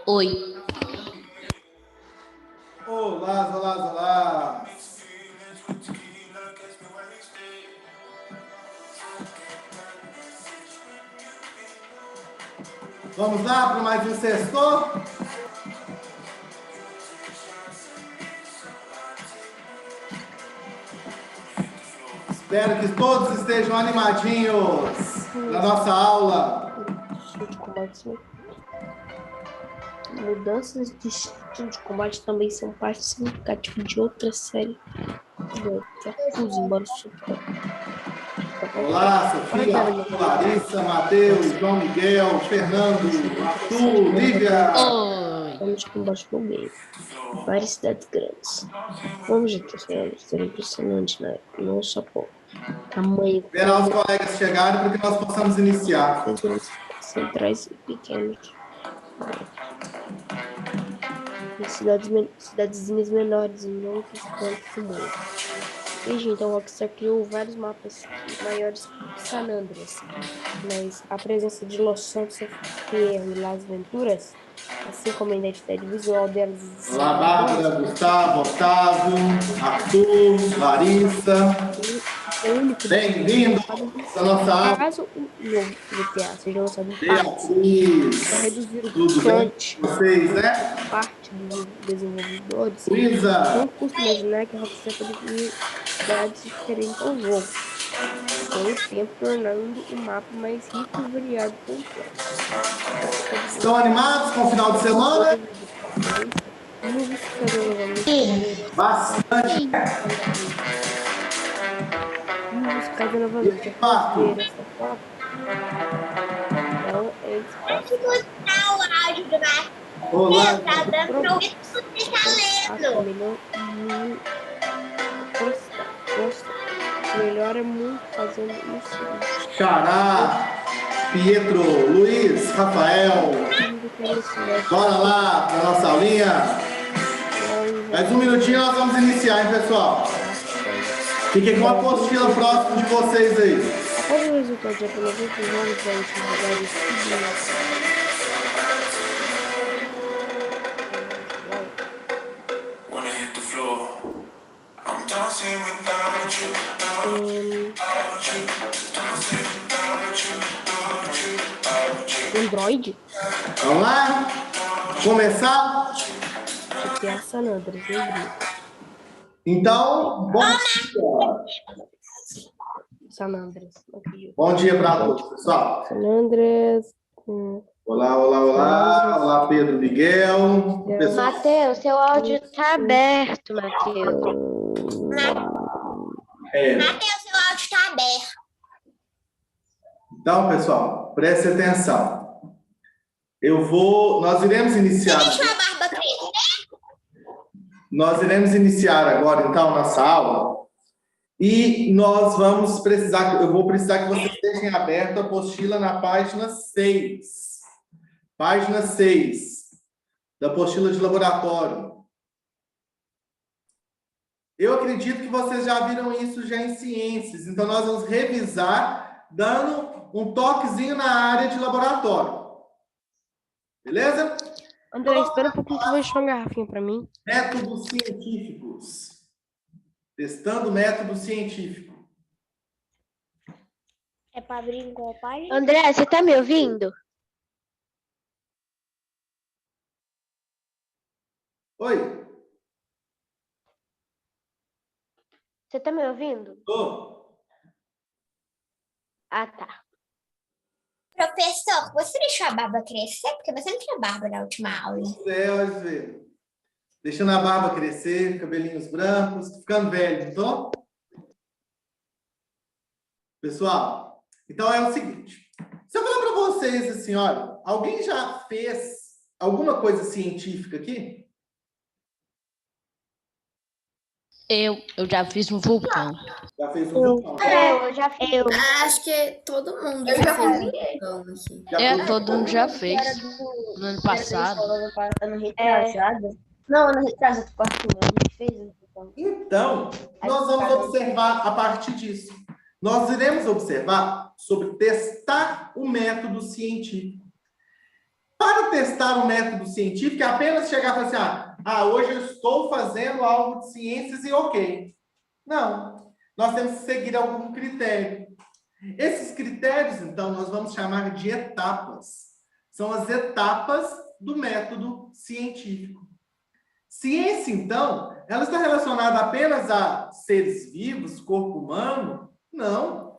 Oi. Olá, olá, olá. Vamos lá para mais um sexto? Espero que todos estejam animadinhos na nossa aula. Mudanças de estilo de combate também são parte significativa de outra série. Embora Olá, Sofia, Larissa, Matheus, João Miguel, Fernando, Arthur, Lívia. Vamos de combate no meio. Várias cidades grandes. Vamos de terceiro, ser impressionante, né? Não só pouco. Tamanho. Esperar os colegas chegarem para que nós possamos iniciar. Centrais e pequenos. Cidadezinhas menores e não outros cantos do mundo. Desde então, Rockstar criou vários mapas maiores que San Andreas, mas a presença de Los Santos, Fierro e Las Venturas, assim como a identidade visual delas... Olá, Bárbara, Gustavo, Otávio, Arthur, Larissa. Bem-vindos à nossa aula. Caso o novo GTA seja lançado em Beatriz, para reduzir o tudo bem com vocês, né? parte dos desenvolvedores, Luísa, não custa imaginar que a Rockstar pode criar cidades diferentes ao jogo, com o tempo tornando o mapa mais rico e variado e complexo. Estão animados com o final de semana? Bastante. Cada novamente ver essa foto. Ela é Pode mostrar o áudio do Marcos. Olá. Tá dando pra ouvir o que você tá lendo. Melhor é muito fazendo isso. Xará, Pietro, Luiz, Rafael. Bora lá na nossa aulinha. Mais um minutinho nós vamos iniciar, hein, pessoal? Fiquem com a apostila próximo de vocês aí. Após o resultado de apenas 8 jogos da última rodada, Android? Vamos lá? Começar? GTA San Andreas, Então, bom dia. San Andreas. Bom dia para todos, pessoal. San Andreas. Olá, olá, olá. Olá, Pedro, Miguel. Pessoal. Matheus, seu áudio tá aberto, Matheus. Matheus, seu áudio tá aberto. Então, pessoal, preste atenção. Nós iremos iniciar. Deixa a barba crescer. Nós iremos iniciar agora, então, nossa aula. E nós vamos precisar, eu vou precisar que vocês deixem aberta a apostila na página 6. Página 6 da apostila de laboratório. Eu acredito que vocês já viram isso já em ciências. Então, nós vamos revisar dando um toquezinho na área de laboratório. Beleza? André, espera um pouquinho que eu vou encher uma garrafinha para mim. Métodos científicos. Testando método científico. É para abrir igual o pai? André, você tá me ouvindo? Oi? Você tá me ouvindo? Tô. Ah, tá. Professor, você deixou a barba crescer? Porque você não tinha barba na última aula. Vamos ver. Deixando a barba crescer, cabelinhos brancos, tô ficando velho, não tô? Pessoal, então é o seguinte. Se eu falar para vocês assim, olha, alguém já fez alguma coisa científica aqui? Eu já fiz um vulcão. Já fez um vulcão? Eu já fiz. Acho que todo mundo já fez um vulcão aqui. Todo mundo já fez. No ano passado. Ano retrasado. Não, ano retrasado, quarto ano, a gente fez um vulcão. Então, nós vamos observar a partir disso. nós iremos observar sobre testar o método científico. Para testar o método científico, é apenas chegar e falar assim, hoje eu estou fazendo algo de ciências e ok. Não, nós temos que seguir algum critério. Esses critérios, então, nós vamos chamar de etapas. São as etapas do método científico. Ciência, então, ela está relacionada apenas a seres vivos, corpo humano? Não.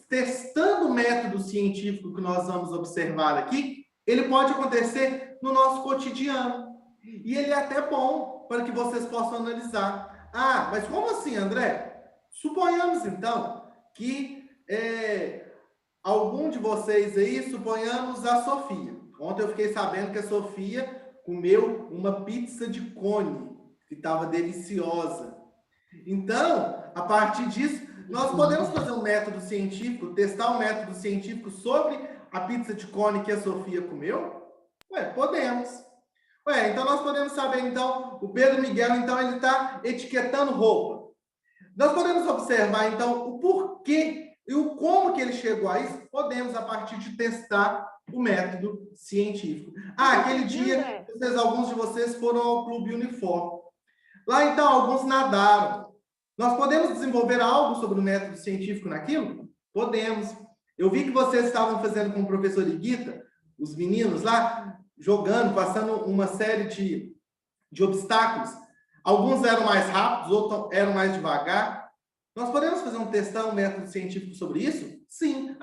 Testando o método científico que nós vamos observar aqui, ele pode acontecer no nosso cotidiano. E ele é até bom para que vocês possam analisar. Mas como assim, André? Suponhamos, então, que algum de vocês aí, suponhamos a Sofia. Ontem eu fiquei sabendo que a Sofia comeu uma pizza de cone, que estava deliciosa. Então, a partir disso, nós podemos fazer um método científico, testar um método científico sobre a pizza de cone que a Sofia comeu? Podemos. Então nós podemos saber, então, o Pedro Miguel, então, ele está etiquetando roupa. Nós podemos observar, então, o porquê e o como que ele chegou a isso, podemos, a partir de testar o método científico. Aquele dia, alguns de vocês foram ao Clube Unifor. Lá, então, alguns nadaram. Nós podemos desenvolver algo sobre o método científico naquilo? Podemos. Eu vi que vocês estavam fazendo com o professor Iguita, os meninos lá, jogando, passando uma série de obstáculos. Alguns eram mais rápidos, outros eram mais devagar. Nós podemos fazer um testão, um método científico sobre isso? Sim.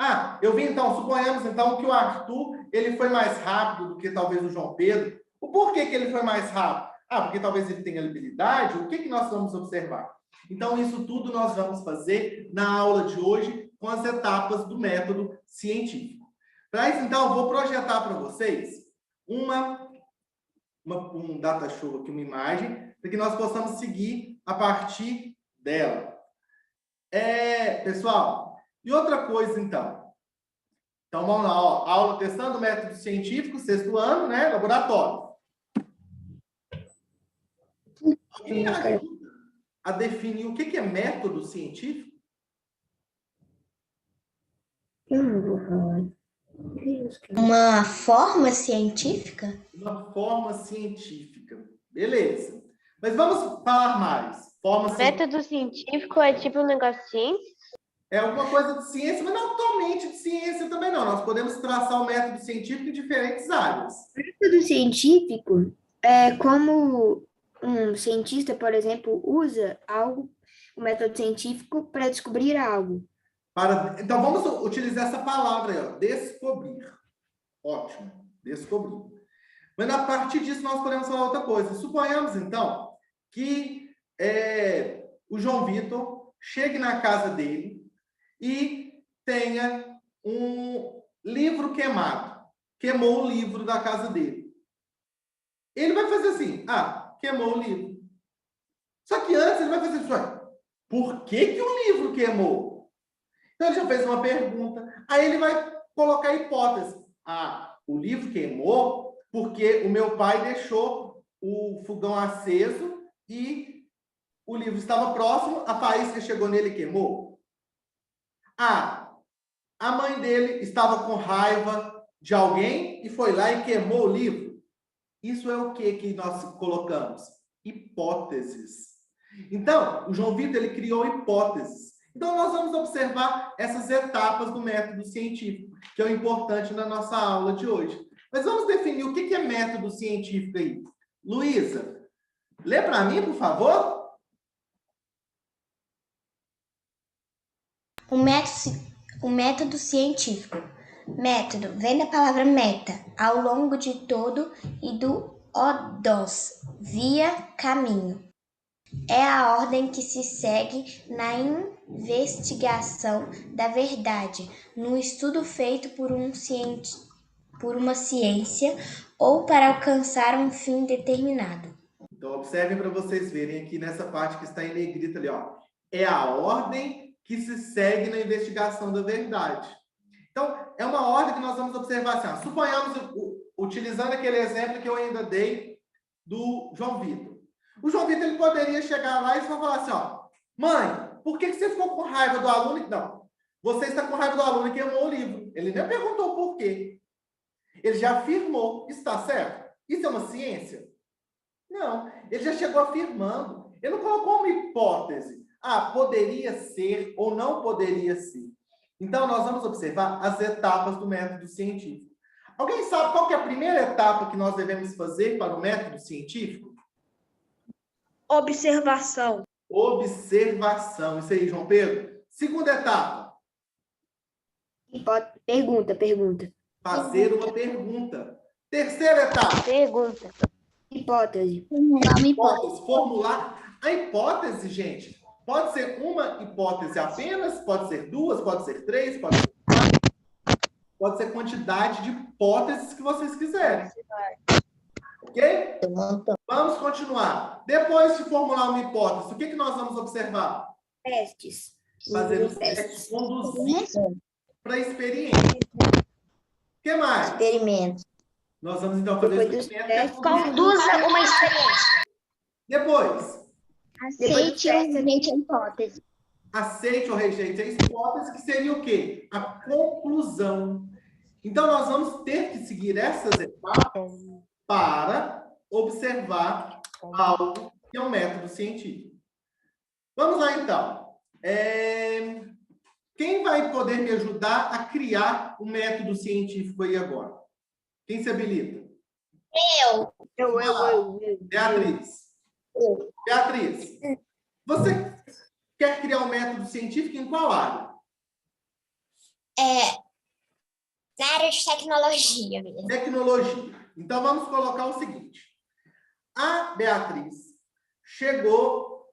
Eu vi, então, suponhamos, então, que o Arthur, ele foi mais rápido do que talvez o João Pedro. O porquê que ele foi mais rápido? Porque talvez ele tenha habilidade. O que nós vamos observar? Então, isso tudo nós vamos fazer na aula de hoje com as etapas do método científico. Para isso, então, eu vou projetar para vocês um data show aqui, uma imagem, para que nós possamos seguir a partir dela. Pessoal, e outra coisa, então. Então, vamos lá, aula testando o método científico, 6º ano, né? Laboratório. Alguém ajuda a definir o que é método científico? Uma forma científica? Uma forma científica. Beleza. Mas vamos falar mais. Método científico é tipo um negócio de ciência? É alguma coisa de ciência, mas não totalmente de ciência também não. Nós podemos traçar o método científico em diferentes áreas. Método científico é como um cientista, por exemplo, usa o método científico para descobrir algo. Então, vamos utilizar essa palavra aí, descobrir. Ótimo, descobrir. Mas, a partir disso, nós podemos falar outra coisa. Suponhamos, então, que o João Vitor chegue na casa dele e tenha um livro queimado. Queimou o livro da casa dele. Ele vai fazer assim, queimou o livro. Só que antes ele vai fazer assim, por que o livro queimou? Então, ele já fez uma pergunta. Aí ele vai colocar a hipótese. O livro queimou porque o meu pai deixou o fogão aceso e o livro estava próximo, a faísca chegou nele e queimou. A mãe dele estava com raiva de alguém e foi lá e queimou o livro. Isso é o que nós colocamos? Hipóteses. Então, o João Vitor, ele criou hipóteses. Então, nós vamos observar essas etapas do método científico, que é o importante na nossa aula de hoje. Mas vamos definir o que é método científico aí. Luísa, lê para mim, por favor. O método científico. Método vem da palavra meta, ao longo de todo, e do odos, via, caminho. É a ordem que se segue na investigação da verdade, no estudo feito por uma ciência ou para alcançar um fim determinado. Então, observem para vocês verem aqui nessa parte que está em negrita ali, É a ordem que se segue na investigação da verdade. Então, é uma ordem que nós vamos observar assim, suponhamos, utilizando aquele exemplo que eu ainda dei do João Vitor. O João Vitor, ele poderia chegar lá e só falar assim, mãe, por que você ficou com raiva do aluno? Não. Você está com raiva do aluno que queimou o livro. Ele nem perguntou por quê. Ele já afirmou. Está certo? Isso é uma ciência? Não. Ele já chegou afirmando. Ele não colocou uma hipótese. Ah, poderia ser ou não poderia ser. Então, nós vamos observar as etapas do método científico. Alguém sabe qual que é a primeira etapa que nós devemos fazer para o método científico? Observação. Observação. Isso aí, João Pedro. Segunda etapa. Pergunta. Fazer uma pergunta. Terceira etapa. Pergunta. Hipótese. Hipótese. Formular. A hipótese, gente, pode ser uma hipótese apenas, pode ser duas, pode ser três, pode ser quatro. Pode ser quantidade de hipóteses que vocês quiserem. Ok? Vamos continuar. Depois de formular uma hipótese, o que nós vamos observar? Testes. Fazer os testes, conduzir para a experiência. O que mais? Experimento. Nós vamos, então, fazer Depois dos experimento. testes, Conduza uma experiência. Depois, Aceite ou rejeite a hipótese. aceite ou rejeite a hipótese, que seria o quê? A conclusão. Então, nós vamos ter que seguir essas etapas para observar algo que é um método científico. Vamos lá, então. Quem vai poder me ajudar a criar um método científico aí agora? Quem se habilita? Eu. Beatriz. Beatriz, você quer criar um método científico em qual área? Na área de tecnologia mesmo. Tecnologia. Então, vamos colocar o seguinte. A Beatriz chegou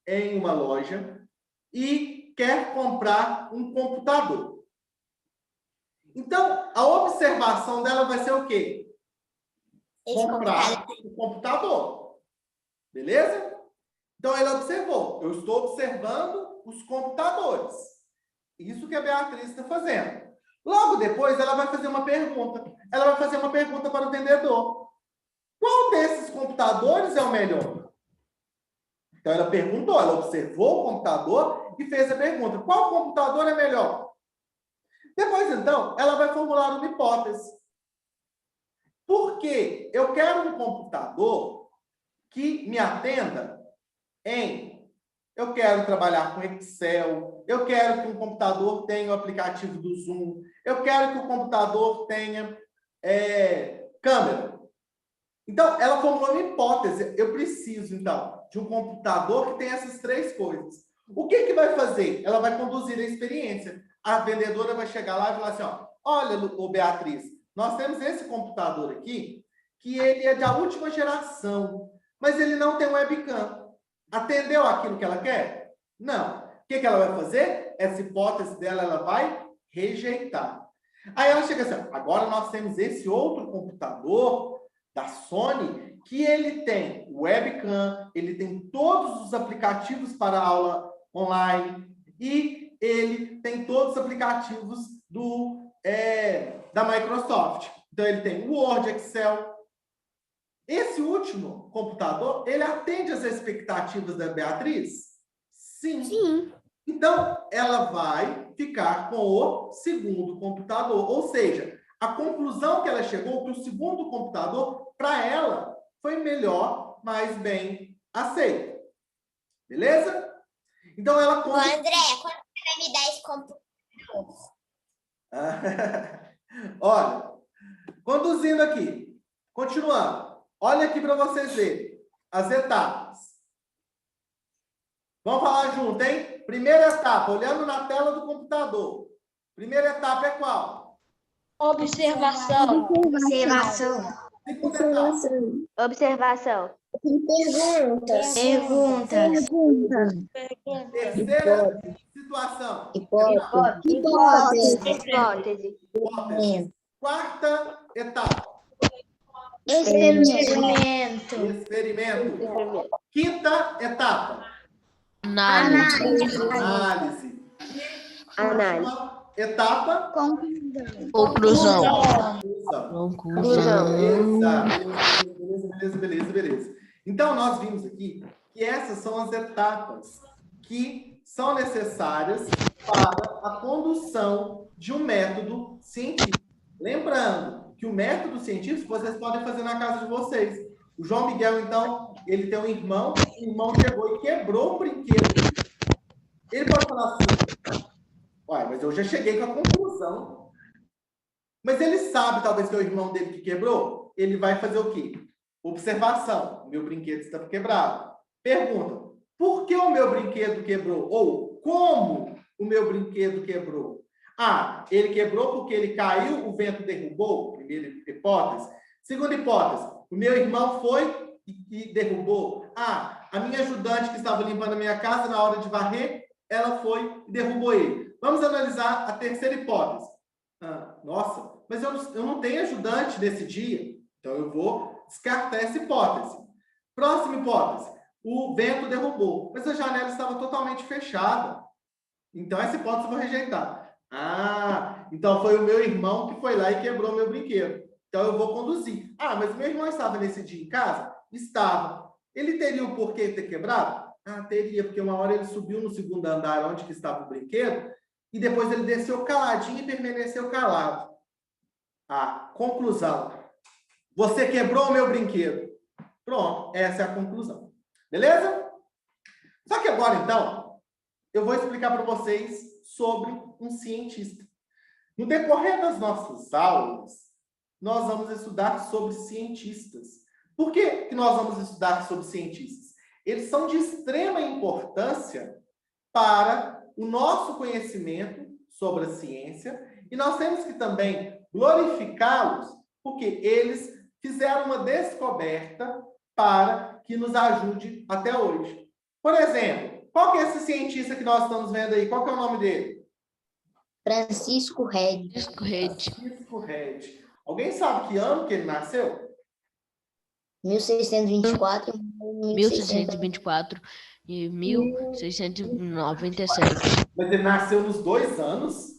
em uma loja e quer comprar um computador. Então, a observação dela vai ser o quê? Comprar o computador. Beleza? Então, ela observou. Eu estou observando os computadores. Isso que a Beatriz está fazendo. Logo depois, ela vai fazer uma pergunta. Ela vai fazer uma pergunta para o vendedor. Qual desses computadores é o melhor? Então, ela perguntou, ela observou o computador e fez a pergunta. Qual computador é melhor? Depois, então, ela vai formular uma hipótese. Por quê? Eu quero um computador que me atenda eu quero trabalhar com Excel, eu quero que um computador tenha o aplicativo do Zoom, eu quero que o computador tenha câmera. Então, ela formulou uma hipótese. Eu preciso, então, de um computador que tenha essas três coisas. O que vai fazer? Ela vai conduzir a experiência. A vendedora vai chegar lá e falar assim, ó, olha, Beatriz, nós temos esse computador aqui, que ele é da última geração, mas ele não tem webcam. Atendeu aquilo que ela quer? Não. O que ela vai fazer? Essa hipótese dela, ela vai rejeitar. Aí ela chega assim, agora nós temos esse outro computador da Sony, que ele tem webcam, ele tem todos os aplicativos para aula online e ele tem todos os aplicativos da Microsoft. Então, ele tem Word, Excel. Esse último computador, ele atende às expectativas da Beatriz? Sim. Então, ela vai ficar com o segundo computador. Ou seja, a conclusão que ela chegou, que o segundo computador, para ela, foi melhor, mais bem aceito. Beleza? Então, ela... André, quando você vai me dar esse computador? Olha, conduzindo aqui, continuando. Olha aqui para vocês verem as etapas. Vamos falar junto, hein? Primeira etapa, olhando na tela do computador. Primeira etapa é qual? Observação. Segunda etapa. Observação. Perguntas. Terceira situação. Hipótese. Quarta etapa. Experimento. Quinta etapa. Análise. Última etapa. Conclusão. Beleza. Então, nós vimos aqui que essas são as etapas que são necessárias para a condução de um método científico. Lembrando que o método científico vocês podem fazer na casa de vocês. O João Miguel, então, ele tem um irmão, o irmão chegou e quebrou um brinquedo. Ele pode falar assim, uai, mas eu já cheguei com a conclusão. Mas ele sabe, talvez, que é o irmão dele que quebrou? Ele vai fazer o quê? Observação. O meu brinquedo está quebrado. Pergunta, por que o meu brinquedo quebrou? Ou, como o meu brinquedo quebrou? Ah, ele quebrou porque ele caiu, o vento derrubou? Primeira hipótese. Segunda hipótese, o meu irmão foi e derrubou. Ah, a minha ajudante que estava limpando a minha casa na hora de varrer, ela foi e derrubou ele. Vamos analisar a terceira hipótese. Ah, nossa, mas eu não tenho ajudante nesse dia, então eu vou descartar essa hipótese. Próxima hipótese, o vento derrubou, mas a janela estava totalmente fechada. Então essa hipótese eu vou rejeitar. Ah, então foi o meu irmão que foi lá e quebrou meu brinquedo. Então eu vou conduzir. Ah, mas meu irmão estava nesse dia em casa? Estava. Ele teria o porquê de ter quebrado? Ah, teria, porque uma hora ele subiu no segundo andar onde que estava o brinquedo e depois ele desceu caladinho e permaneceu calado. Ah, conclusão. Você quebrou o meu brinquedo. Pronto, essa é a conclusão. Beleza? Só que agora, então, eu vou explicar para vocês sobre um cientista. No decorrer das nossas aulas, nós vamos estudar sobre cientistas. Por que nós vamos estudar sobre cientistas? Eles são de extrema importância para o nosso conhecimento sobre a ciência e nós temos que também glorificá-los porque eles fizeram uma descoberta para que nos ajude até hoje. Por exemplo, qual que é esse cientista que nós estamos vendo aí? Qual que é o nome dele? Francisco Redd. Francisco Redd. Alguém sabe que ano que ele nasceu? 1624 1624 e 1697. Mas ele nasceu nos 2 anos?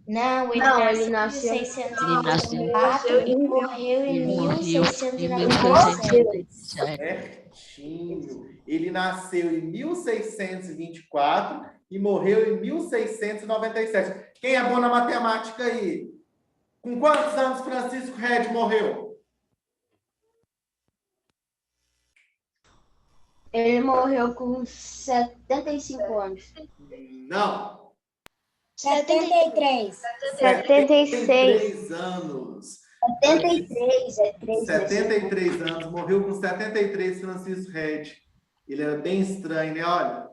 Não, ele nasceu em 1604 e morreu em 1697. Certinho. Ele nasceu em 1624 e morreu em 1697. Quem é bom na matemática aí? Com quantos anos Francisco Redd morreu? Ele morreu com 75 anos. Não. 73. 76. anos. 73, 73 anos. Morreu com 73, Francisco Redd. Ele era bem estranho, né? Olha.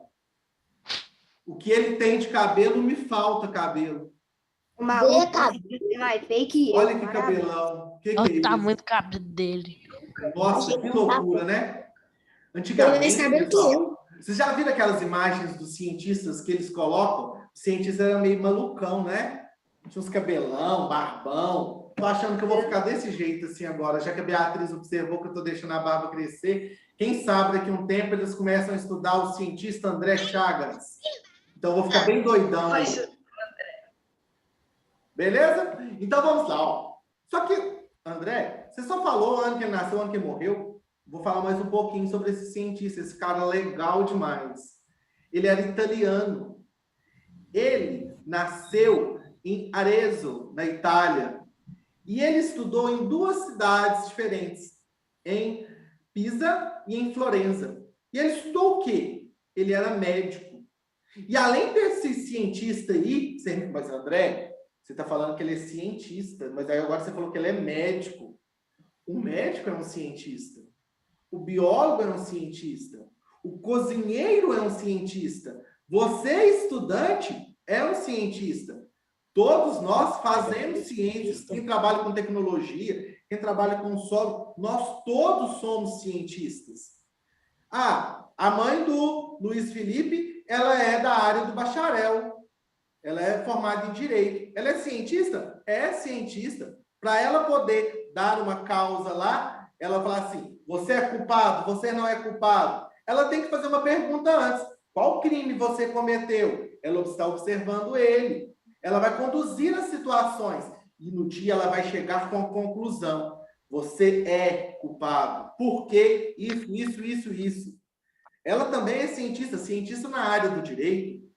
O que ele tem de cabelo, me falta cabelo. O maluco mais feio que eu. Olha que cabelão. Que Olha é o tamanho isso? do cabelo dele. Nossa, que loucura, né? Antigamente, pessoal, vocês já viram aquelas imagens dos cientistas que eles colocam? O cientista era meio malucão, né? Tinha uns cabelão, barbão. Tô achando que eu vou ficar desse jeito assim agora, já que a Beatriz observou que eu tô deixando a barba crescer. Quem sabe daqui a um tempo eles começam a estudar o cientista André Chagas. Então eu vou ficar bem doidão aí. Beleza? Então vamos lá, ó. Só que, André, você só falou o ano que ele nasceu, o ano que ele morreu. Vou falar mais um pouquinho sobre esse cientista, esse cara legal demais. Ele era italiano. Ele nasceu em Arezzo, na Itália. E ele estudou em 2 cidades diferentes, em Pisa e em Florença. E ele estudou o quê? Ele era médico. E além desse cientista aí, mas André, você está falando que ele é cientista, mas aí agora você falou que ele é médico. O médico é um cientista. O biólogo é um cientista. O cozinheiro é um cientista. Você, estudante, é um cientista. Todos nós fazemos ciências. Quem trabalha com tecnologia, quem trabalha com solo, nós todos somos cientistas. Ah, a mãe do Luiz Felipe, ela é da área do bacharel. Ela é formada em Direito. Ela é cientista? É cientista. Para ela poder dar uma causa lá, ela fala assim, você é culpado, você não é culpado. Ela tem que fazer uma pergunta antes. Qual crime você cometeu? Ela está observando ele. Ela vai conduzir as situações. E no dia ela vai chegar com a conclusão. Você é culpado. Por quê? Isso. ela também é cientista na área do direito.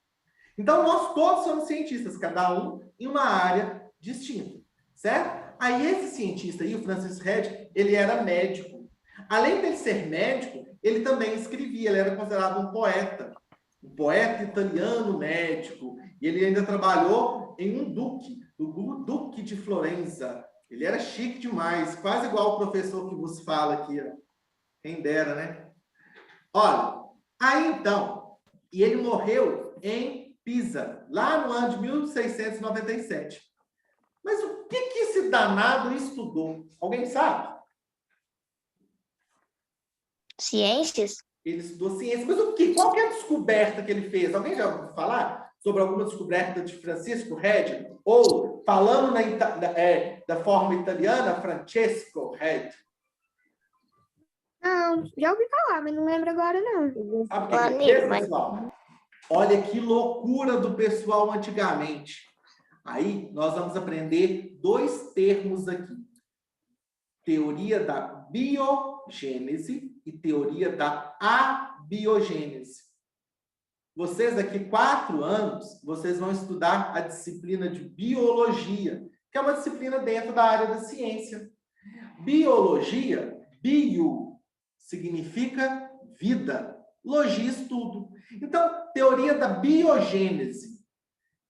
Então, nós todos somos cientistas, cada um em uma área distinta, certo? Aí, esse cientista aí, o Francis Red, ele era médico. Além de ser médico, ele também escrevia, ele era considerado um poeta italiano médico, e ele ainda trabalhou em um duque, o Duque de Florença. Ele era chique demais, quase igual o professor que vos fala aqui, ó. Quem dera, né? Olha, aí então, e ele morreu em Pisa, lá no ano de 1697. Mas o que esse danado estudou? Alguém sabe? Ciências? Ele estudou ciência. Mas o que? Qual que é a descoberta que ele fez? Alguém já ouviu falar sobre alguma descoberta de Francisco Red? Ou, falando da forma italiana, Francesco Red? Não, já ouvi falar, mas não lembro agora, não. Sabe o que ele fez, pessoal? Olha que loucura do pessoal antigamente. Aí, nós vamos aprender 2 termos aqui. Teoria da biogênese e teoria da abiogênese. Vocês, daqui 4 anos, vocês vão estudar a disciplina de biologia, que é uma disciplina dentro da área da ciência. Biologia, bio, significa vida. Logia, estudo. Então, teoria da biogênese.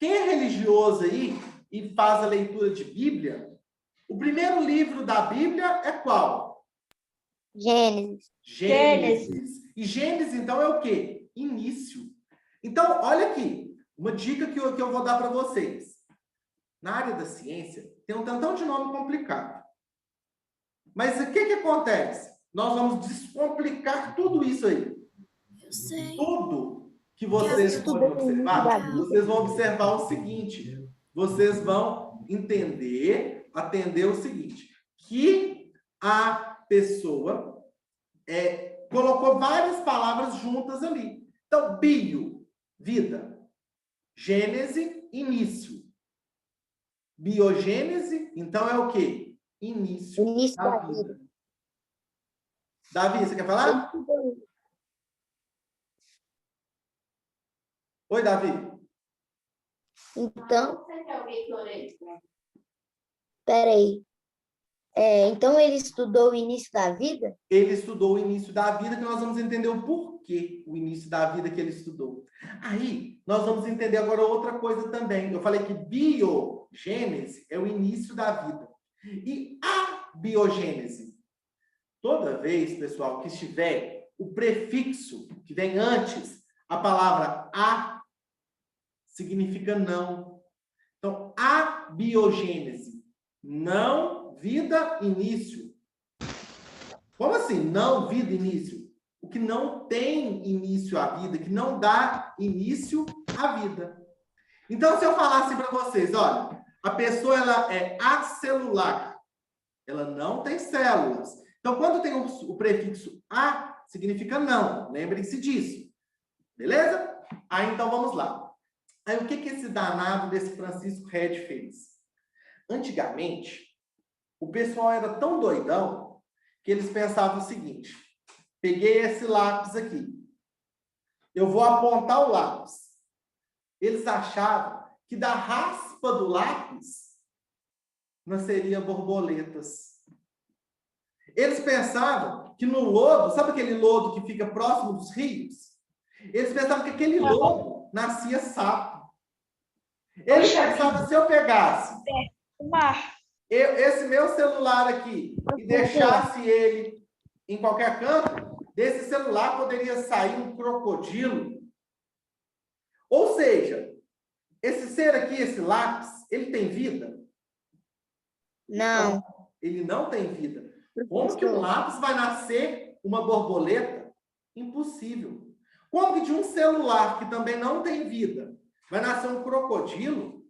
Quem é religioso aí e faz a leitura de Bíblia, o primeiro livro da Bíblia é qual? Gênesis. Gênesis. E Gênesis, então, é o quê? Início. Então, olha aqui, uma dica que eu vou dar para vocês. Na área da ciência, tem um tantão de nome complicado. Mas o que acontece? Nós vamos descomplicar tudo isso aí. Eu sei. Tudo que vocês forem observar, vocês vão observar o seguinte, vocês vão atender o seguinte, que a pessoa colocou várias palavras juntas ali. Então, bio, vida. Gênese, início. Biogênese, então é o quê? Início da vida. Davi, você quer falar? Oi, Davi. Então, peraí. Então ele estudou o início da vida? Ele estudou o início da vida, que nós vamos entender o porquê o início da vida que ele estudou. Aí, nós vamos entender agora outra coisa também. Eu falei que biogênese é o início da vida. E a biogênese? Toda vez, pessoal, que estiver o prefixo que vem antes, a palavra a significa não. Então, a biogênese, não, vida, início. Como assim? Não, vida, início. O que não tem início à vida, que não dá início à vida. Então, se eu falasse para vocês, olha, a pessoa ela é acelular, ela não tem células. Então, quando tem o prefixo a, significa não. Lembrem-se disso. Beleza? Aí, então, vamos lá. Aí, o que esse danado desse Francisco Red fez? Antigamente, o pessoal era tão doidão que eles pensavam o seguinte, peguei esse lápis aqui, eu vou apontar o lápis. Eles achavam que da raspa do lápis nasceria borboletas. Eles pensavam que no lodo, sabe aquele lodo que fica próximo dos rios? Eles pensavam que aquele lodo nascia sapo. Eles pensavam, se eu pegasse esse meu celular aqui e deixasse ele em qualquer canto, desse celular poderia sair um crocodilo. Ou seja, esse ser aqui, esse lápis, ele tem vida? Não. Ele não tem vida. Como que um lápis vai nascer uma borboleta? Impossível. Como que de um celular que também não tem vida vai nascer um crocodilo?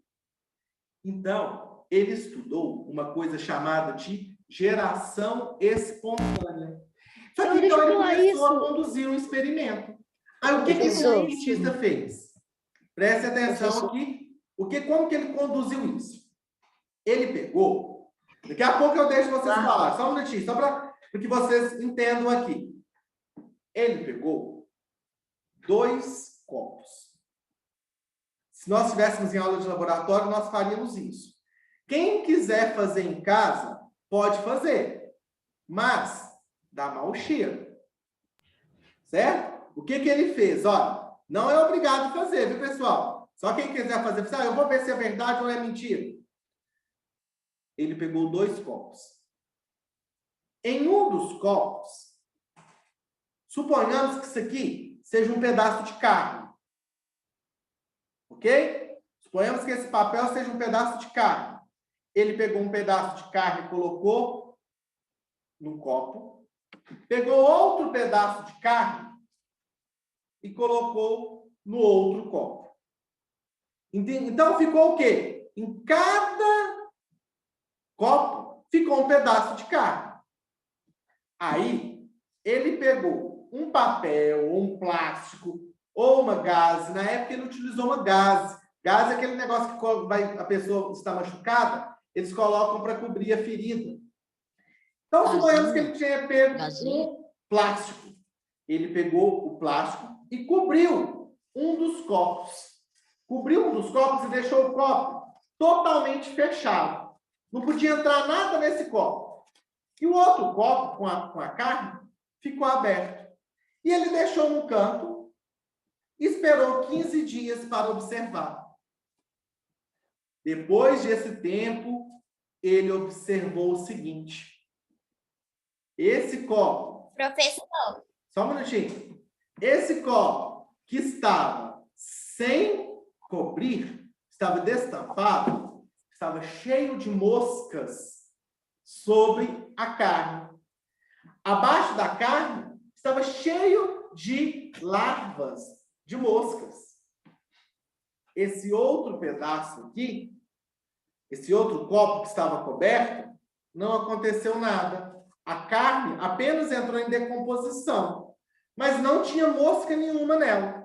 Então, ele estudou uma coisa chamada de geração espontânea. Só que então ele começou a conduzir um experimento. Aí o que o cientista fez? Preste atenção aqui. Como que ele conduziu isso? Ele pegou. Daqui a pouco eu deixo vocês falar. Só um minutinho, só para que vocês entendam aqui. Ele pegou 2 copos. Se nós estivéssemos em aula de laboratório, nós faríamos isso. Quem quiser fazer em casa, pode fazer, mas dá mau cheiro. Certo? O que ele fez? Olha, não é obrigado a fazer, viu, pessoal? Só quem quiser fazer, eu vou ver se é verdade ou é mentira. Ele pegou 2 copos. Em um dos copos, suponhamos que isso aqui seja um pedaço de carne. Ok? Suponhamos que esse papel seja um pedaço de carne. Ele pegou um pedaço de carne e colocou no copo. Pegou outro pedaço de carne e colocou no outro copo. Então, ficou o quê? Em cada copo, ficou um pedaço de carne. Aí, ele pegou um papel, ou um plástico, ou uma gaze. Na época, ele utilizou uma gaze. Gaze é aquele negócio que a pessoa está machucada, eles colocam para cobrir a ferida. Então, suponhamos que ele tinha pego um plástico. Ele pegou o plástico e cobriu um dos copos. Cobriu um dos copos e deixou o copo totalmente fechado. Não podia entrar nada nesse copo. E o outro copo, com a carne, ficou aberto. E ele deixou no canto e esperou 15 dias para observar. Depois desse tempo, ele observou o seguinte. Esse copo... Professor. Só um minutinho. Esse copo que estava sem cobrir, estava destampado, estava cheio de moscas sobre a carne. Abaixo da carne estava cheio de larvas de moscas. Esse outro pedaço aqui, esse outro copo que estava coberto, não aconteceu nada. A carne apenas entrou em decomposição, mas não tinha mosca nenhuma nela.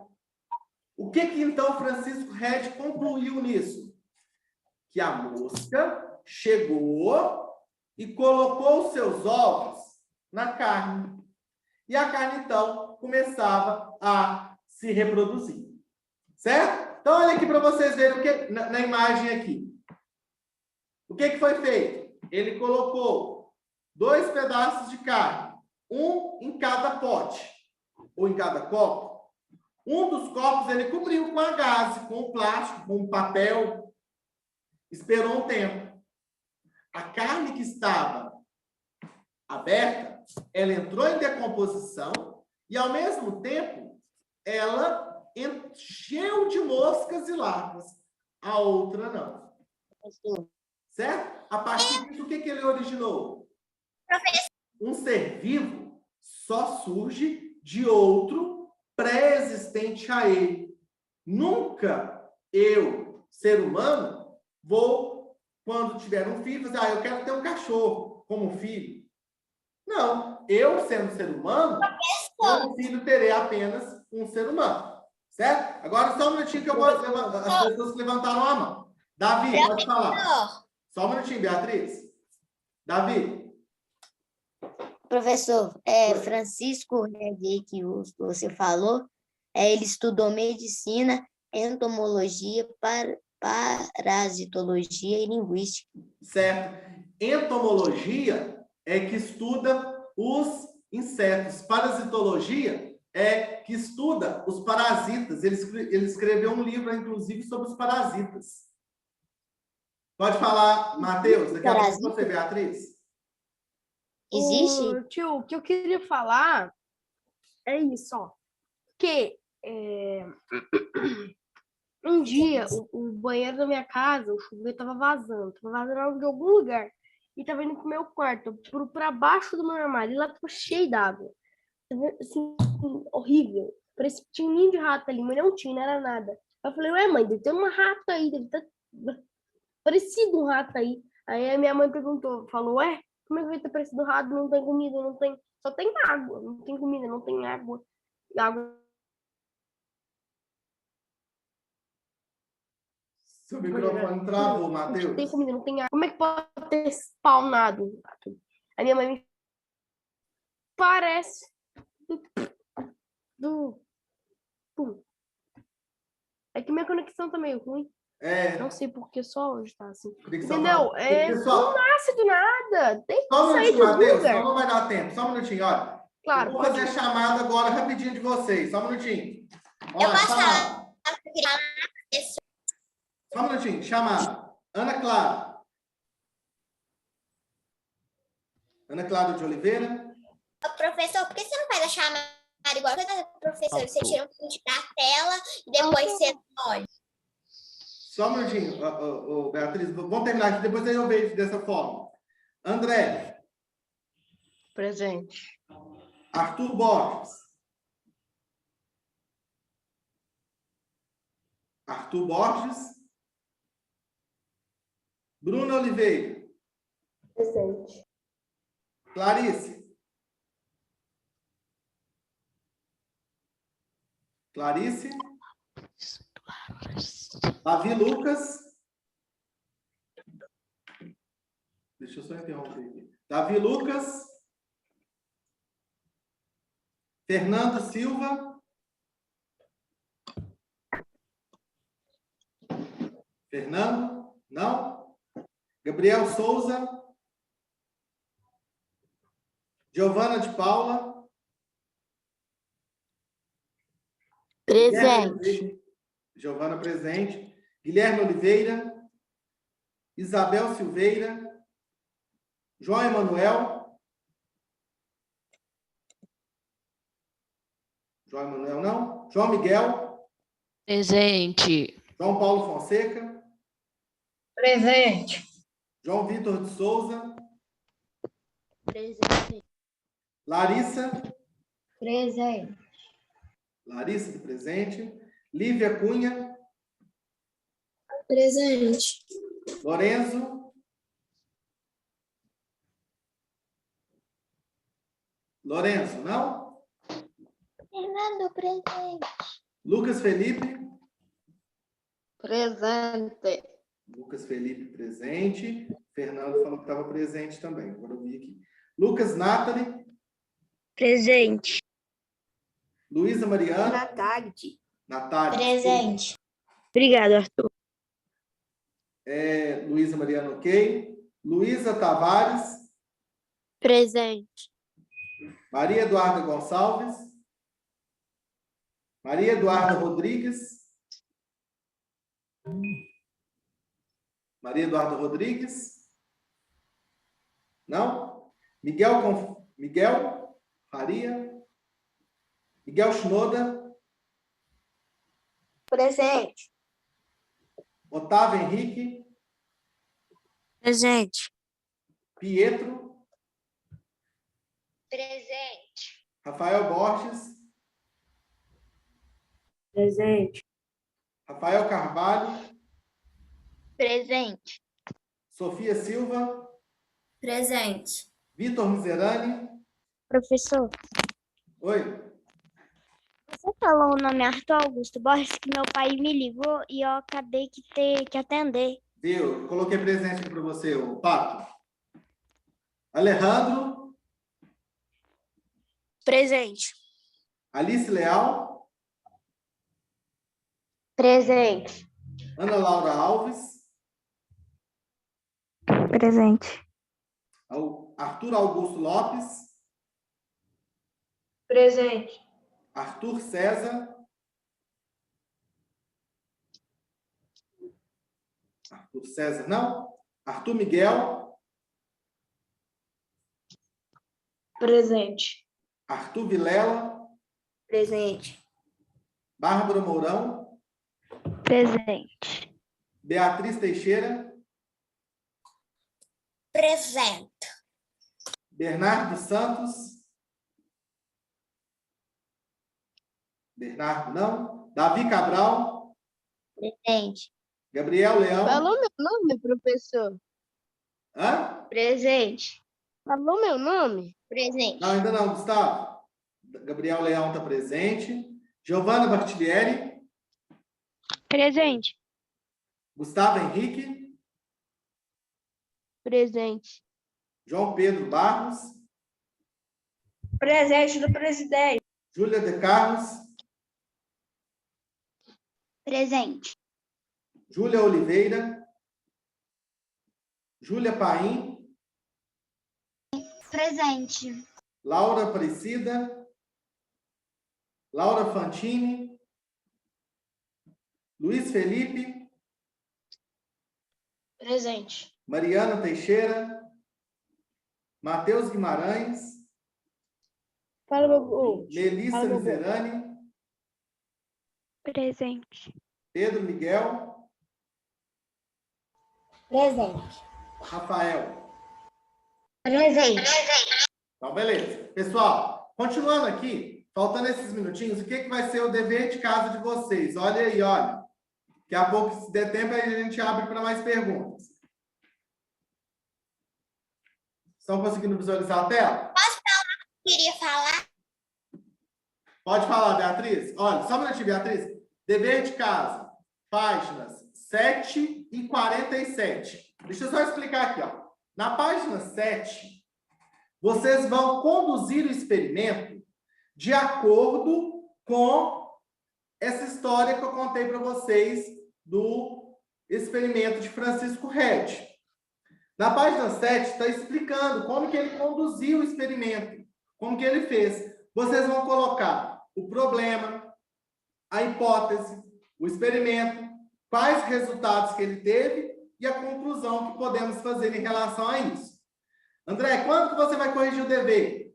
O que então Francisco Red concluiu nisso? Que a mosca chegou e colocou os seus ovos na carne. E a carne, então, começava a se reproduzir. Certo? Então, olha aqui para vocês verem o que, na imagem aqui. O que foi feito? Ele colocou 2 pedaços de carne, um em cada pote, ou em cada copo. Um dos copos ele cobriu com a gaze, com o plástico, com o papel. Esperou um tempo. A carne que estava aberta, ela entrou em decomposição e, ao mesmo tempo, ela encheu de moscas e larvas. A outra não. Certo? A partir disso, o que ele originou? Um ser vivo só surge de outro pré-existente a ele. Nunca eu, ser humano, vou, quando tiver um filho, dizer, eu quero ter um cachorro como filho. Não, eu, sendo ser humano, como filho, terei apenas um ser humano. Certo? Agora, só um minutinho que eu vou levantar. As pessoas que levantaram a mão. Davi, pode falar. Só um minutinho, Beatriz. Davi. Professor, Francisco Redi, que você falou, ele estudou medicina, entomologia, parasitologia e linguística. Certo. Entomologia é que estuda os insetos. Parasitologia é que estuda os parasitas. Ele escreveu um livro, inclusive, sobre os parasitas. Pode falar, Matheus. Daqui a pouco você, Beatriz. Existe? Tio, o que eu queria falar é isso, ó. Que um dia o banheiro da minha casa, o chuveiro tava vazando de algum lugar. E tava indo pro meu quarto, pra baixo do meu armário. E lá tava cheio d'água. Assim, horrível. Parecia que tinha um ninho de rato ali, mas não tinha, não era nada. Eu falei, ué, mãe, deve ter uma rata aí, deve ter parecido um rato aí. Aí a minha mãe falou, ué, como é que vai ter parecido rato? Não tem comida, não tem. Só tem água, não tem comida, não tem água. E água. Seu microfone travou, Matheus. Não tem comida, não tem água. Como é que pode ter spawnado? A minha mãe me parece do tipo... É que minha conexão tá meio ruim. Não sei por que só hoje tá assim. Conexão Entendeu? tá- Não Pessoal, nasce do nada. Tem que só um sair minutinho, de algum Matheus, lugar. senão não vai dar tempo. Só um minutinho, olha. Claro, Eu vou pode fazer a ir. chamada agora rapidinho de vocês. Só um minutinho. Ó, Eu posso chamada. falar? Só um minutinho. Chamada. Ana Clara. Ana Clara de Oliveira. Professor, por que você não faz a chamada igual a professora? Você tira um print da tela e depois você olha. Só um minutinho, Beatriz. Vamos terminar aqui, depois eu vejo dessa forma. André. Presente. Arthur Borges. Arthur Borges. Bruna Oliveira. Presente. Clarice. Clarice. Davi Lucas. Deixa eu só interromper aqui. Davi Lucas. Fernando Silva. Fernando? Não? Gabriel Souza. Giovana de Paula. Presente. Giovana presente. Guilherme Oliveira. Isabel Silveira. João Emanuel. João Emanuel não. João Miguel. Presente. João Paulo Fonseca. Presente. João Vitor de Souza. Presente. Larissa. Presente. Larissa de presente. Lívia Cunha. Presente. Lorenzo. Lorenzo, não? Fernando, presente. Lucas Felipe. Presente. Lucas Felipe presente. Fernando falou que estava presente também. Agora eu vi aqui. Lucas Nathalie. Presente. Luísa Mariana. Natality. Natália. Presente. Obrigado, Arthur. Luísa Mariana, ok. Luísa Tavares. Presente. Maria Eduarda Gonçalves. Maria Eduarda Rodrigues. Maria Eduarda Rodrigues. Não? Miguel Faria. Miguel Shinoda. Presente. Otávio Henrique. Presente. Pietro. Presente. Rafael Borges. Presente. Rafael Carvalho. Presente. Sofia Silva. Presente. Vitor Mizerani. Professor, Oi. você falou o nome Arthur Augusto Borges, que meu pai me ligou e eu acabei de ter que atender. Viu? Eu coloquei presente aqui para você, o Pato. Alejandro. Presente. Alice Leal. Presente. Ana Laura Alves. Presente. Arthur Augusto Lopes. Presente. Arthur César. Arthur César, não. Arthur Miguel. Presente. Arthur Vilela. Presente. Bárbara Mourão. Presente. Beatriz Teixeira. Presente. Bernardo Santos. Bernardo, não. Davi Cabral. Presente. Gabriel Leão. Falou meu nome, professor? Hã? Presente. Falou meu nome? Presente. Não, ainda não, Gustavo. Gabriel Leão está presente. Giovana Bartilieri. Presente. Gustavo Henrique. Presente. João Pedro Barros. Presente do presidente. Júlia de Carlos. Presente. Júlia Oliveira. Júlia Paim. Presente. Laura Aparecida. Laura Fantini. Luiz Felipe. Presente. Mariana Teixeira. Matheus Guimarães. Fala, meu. Melissa Fala, meu. Miserani. Presente. Pedro Miguel. Presente. Rafael. Presente. Então, beleza. Pessoal, continuando aqui, faltando esses minutinhos, o que vai ser o dever de casa de vocês? Olha aí, olha. Daqui a pouco, se der tempo, aí a gente abre para mais perguntas. Estão conseguindo visualizar a tela? Queria falar. Pode falar, Beatriz. Olha, só um minutinho, Beatriz. Dever de casa, páginas 7 e 47. Deixa eu só explicar aqui, ó. Na página 7, vocês vão conduzir o experimento de acordo com essa história que eu contei para vocês do experimento de Francisco Redd. Na página 7 está explicando como que ele conduziu o experimento, como que ele fez. Vocês vão colocar o problema, a hipótese, o experimento, quais resultados que ele teve e a conclusão que podemos fazer em relação a isso. André, quando que você vai corrigir o dever?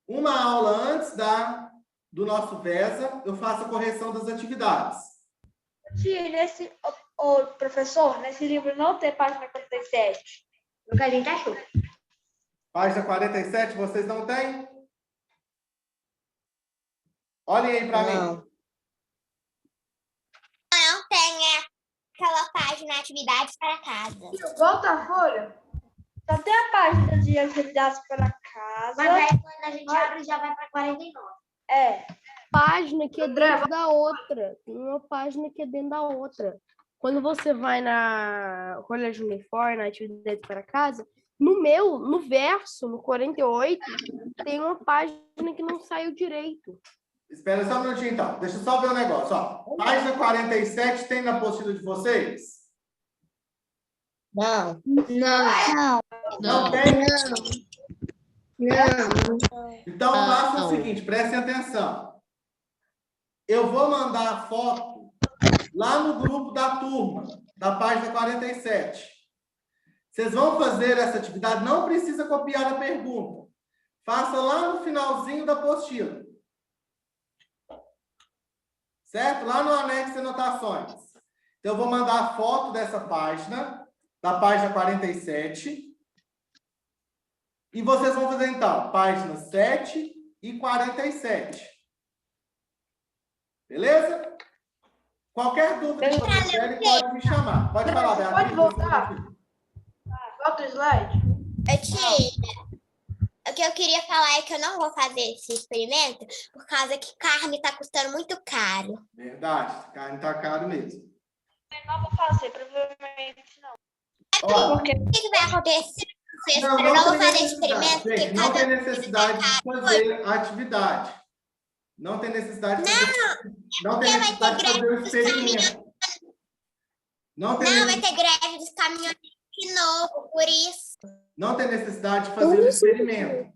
Uma aula antes do nosso VESA, eu faço a correção das atividades. Professor, nesse livro não tem página 47. O que a gente achou. Página 47, vocês não têm? Olhem aí para mim. Não tem aquela página atividades para casa. Volta a folha. Só tem a página de atividades para casa. Mas aí quando a gente abre já vai para 49. É. Página que é dentro da outra. Tem uma página que é dentro da outra. Quando você vai na colégio uniforme, na atividade para casa, no verso, no 48, tem uma página que não saiu direito. Espera só um minutinho, então. Deixa eu só ver um negócio. Ó. Página 47 tem na apostila de vocês? Não. Não tem? Então, faça o seguinte, prestem atenção. Eu vou mandar a foto lá no grupo da turma, da página 47. Vocês vão fazer essa atividade, não precisa copiar a pergunta. Faça lá no finalzinho da apostila. Certo? Lá no anexo de anotações. Então, eu vou mandar a foto dessa página, da página 47. E vocês vão fazer, então, páginas 7 e 47. Beleza? Qualquer dúvida que vocês tiverem, pode me chamar. Pode falar, Beatriz. Pode voltar. Volta o slide. Tia, o que eu queria falar é que eu não vou fazer esse experimento por causa que carne está custando muito caro. Verdade. Carne tá caro mesmo. Eu não vou fazer, provavelmente não. Ó, O que vai acontecer? Não, Eu não vou tem fazer necessidade, experimento porque gente, não tem cada necessidade de fazer a atividade. Não tem necessidade de fazer, não tem necessidade de fazer o experimento. Não tem vai ter greve dos caminhoneiros de novo, por isso. Não tem necessidade de fazer o experimento.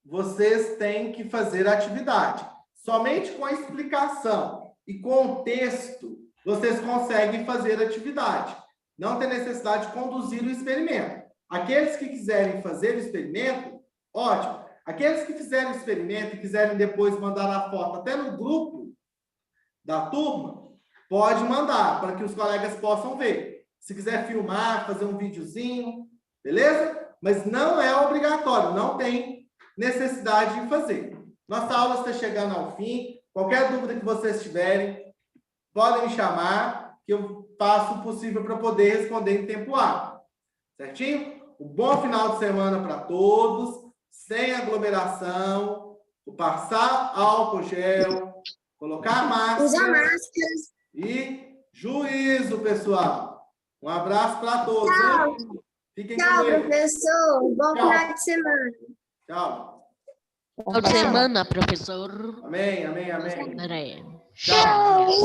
Vocês têm que fazer a atividade. Somente com a explicação e com o texto, vocês conseguem fazer a atividade. Não tem necessidade de conduzir o experimento. Aqueles que quiserem fazer o experimento, ótimo. Aqueles que fizerem o experimento e quiserem depois mandar a foto até no grupo da turma, pode mandar para que os colegas possam ver. Se quiser filmar, fazer um videozinho, beleza? Mas não é obrigatório, não tem necessidade de fazer. Nossa aula está chegando ao fim. Qualquer dúvida que vocês tiverem, podem me chamar, que eu faço o possível para poder responder em tempo hábil. Certinho? Um bom final de semana para todos, sem aglomeração, passar álcool gel, colocar máscara e juízo, pessoal. Um abraço para todos. Tchau. Fiquem Tchau, com Deus. professor. Bom Tchau. final de semana. Tchau. Boa semana, professor Amém, amém, amém. André. Tchau.